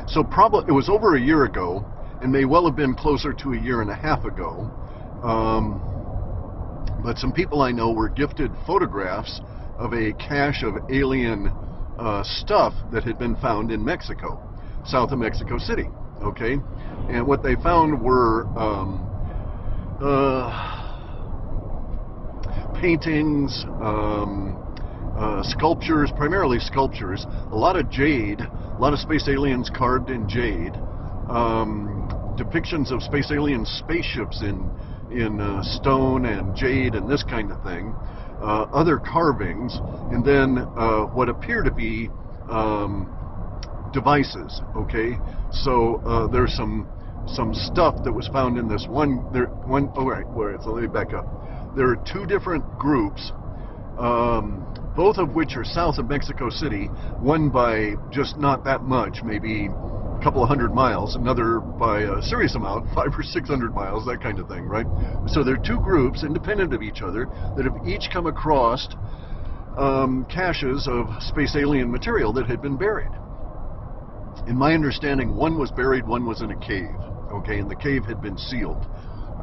So probably it was over a year ago, and may well have been closer to a year and a half ago. But some people I know were gifted photographs of a cache of alien stuff that had been found in Mexico, south of Mexico City. Okay, and what they found were paintings, sculptures, primarily sculptures, a lot of jade, a lot of space aliens carved in jade, depictions of space alien spaceships in stone and jade and this kind of thing, other carvings, and then what appear to be devices. Okay, so there's some stuff that was found in this one. So let me back up. There are two different groups, both of which are south of Mexico City. One by just not that much, maybe a couple of 100 miles. Another by a serious amount, 500 or 600 miles, that kind of thing, right? So there are two groups, independent of each other, that have each come across caches of space alien material that had been buried. In my understanding, one was buried, one was in a cave. Okay, and the cave had been sealed.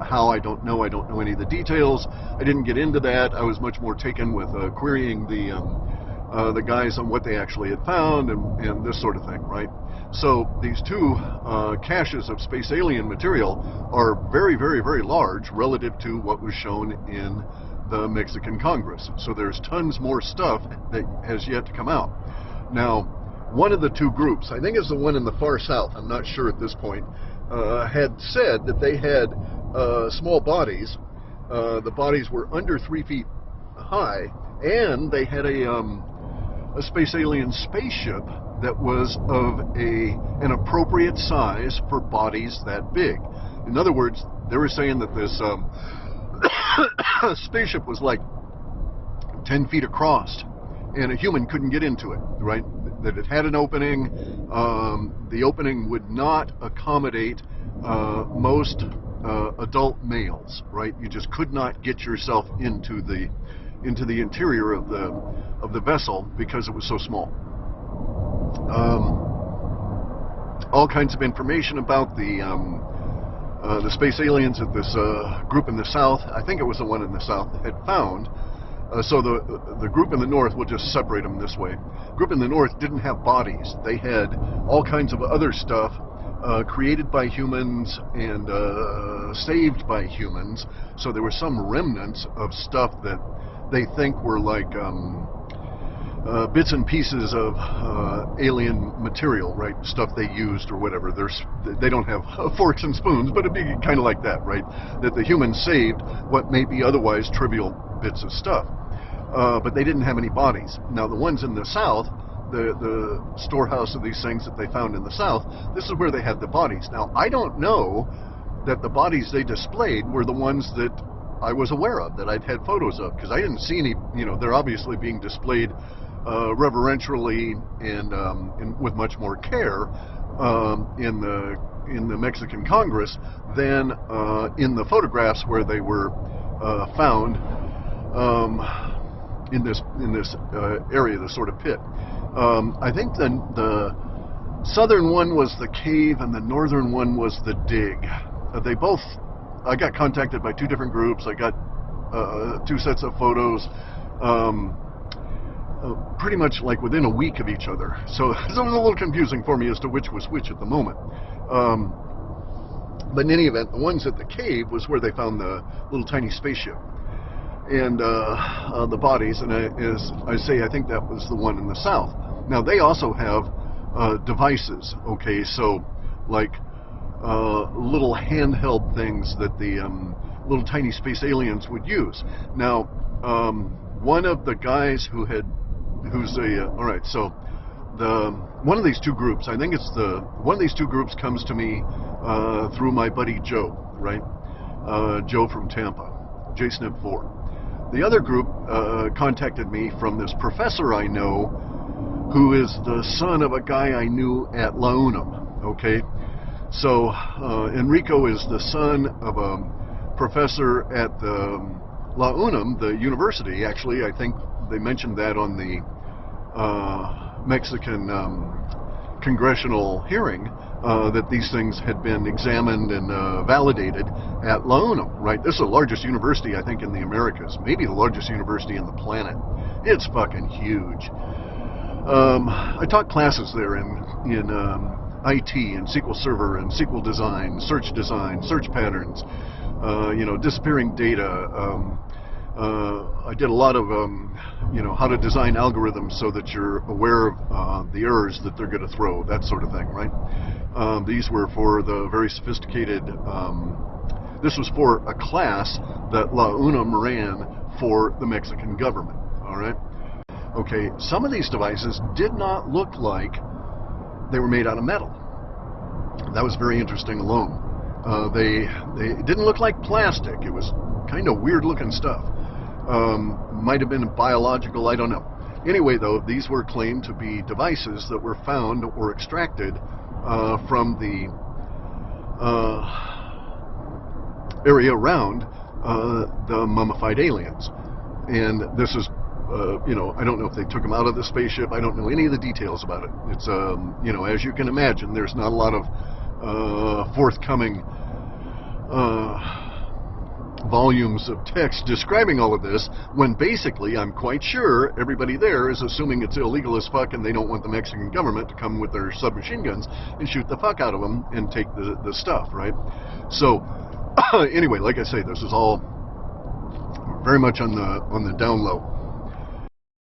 How, I don't know. I don't know any of the details. I didn't get into that. I was much more taken with querying the guys on what they actually had found and this sort of thing, right? So these two caches of space alien material are very, very, very large relative to what was shown in the Mexican Congress. So there's tons more stuff that has yet to come out. Now, one of the two groups, I think it's the one in the far south, I'm not sure at this point, had said that they had small bodies. The bodies were under 3 feet high, and they had a space alien spaceship that was of an appropriate size for bodies that big. In other words, they were saying that this spaceship was like 10 feet across, and a human couldn't get into it, right? That it had an opening. The opening would not accommodate most adult males, right? You just could not get yourself into the interior of the vessel because it was so small. All kinds of information about the space aliens that this group in the south, I think it was the one in the south, had found. So the group in the north, we'll just separate them this way. Group in the north didn't have bodies. They had all kinds of other stuff created by humans and saved by humans. So there were some remnants of stuff that they think were like bits and pieces of alien material, right? Stuff they used or whatever. They don't have forks and spoons, but it'd be kind of like that, right? That the humans saved what may be otherwise trivial bits of stuff. But they didn't have any bodies. Now the ones in the south, the storehouse of these things that they found in the south, this is where they had the bodies. Now I don't know that the bodies they displayed were the ones that I was aware of, that I'd had photos of, because I didn't see any. They're obviously being displayed reverentially and with much more care in the Mexican Congress than in the photographs where they were found in this area, the sort of pit. I think the southern one was the cave and the northern one was the dig. I got contacted by two different groups. I got two sets of photos, pretty much like within a week of each other. So it was a little confusing for me as to which was which at the moment. But in any event, the ones at the cave was where they found the little tiny spaceship and the bodies. And as I say, I think that was the one in the south. Now they also have devices. Okay, so like little handheld things that the little tiny space aliens would use. Now, one of the guys all right, so one of these two groups, I think it's one of these two groups comes to me through my buddy Joe, right? Joe from Tampa, JSNIP4. The other group contacted me from this professor I know, who is the son of a guy I knew at La Unum. Okay, so Enrico is the son of a professor at the La Unum, the university. Actually, I think they mentioned that on the Mexican congressional hearing that these things had been examined and validated at La UNAM, right? This is the largest university, I think, in the Americas, maybe the largest university in the planet. It's fucking huge. I taught classes there in IT and SQL Server and SQL design, search patterns, disappearing data. I did a lot of, how to design algorithms so that you're aware of the errors that they're going to throw, that sort of thing, right? These were for the very sophisticated, this was for a class that La UNAM ran for the Mexican government, all right? Okay, some of these devices did not look like they were made out of metal. That was very interesting alone. They didn't look like plastic. It was kind of weird looking stuff. Might have been biological, I don't know. Anyway, though, these were claimed to be devices that were found or extracted from the area around the mummified aliens. And this is, I don't know if they took them out of the spaceship. I don't know any of the details about it. It's, as you can imagine, there's not a lot of forthcoming volumes of text describing all of this, when basically I'm quite sure everybody there is assuming it's illegal as fuck and they don't want the Mexican government to come with their submachine guns and shoot the fuck out of them and take the stuff, right? So anyway, like I say, this is all very much on the down low.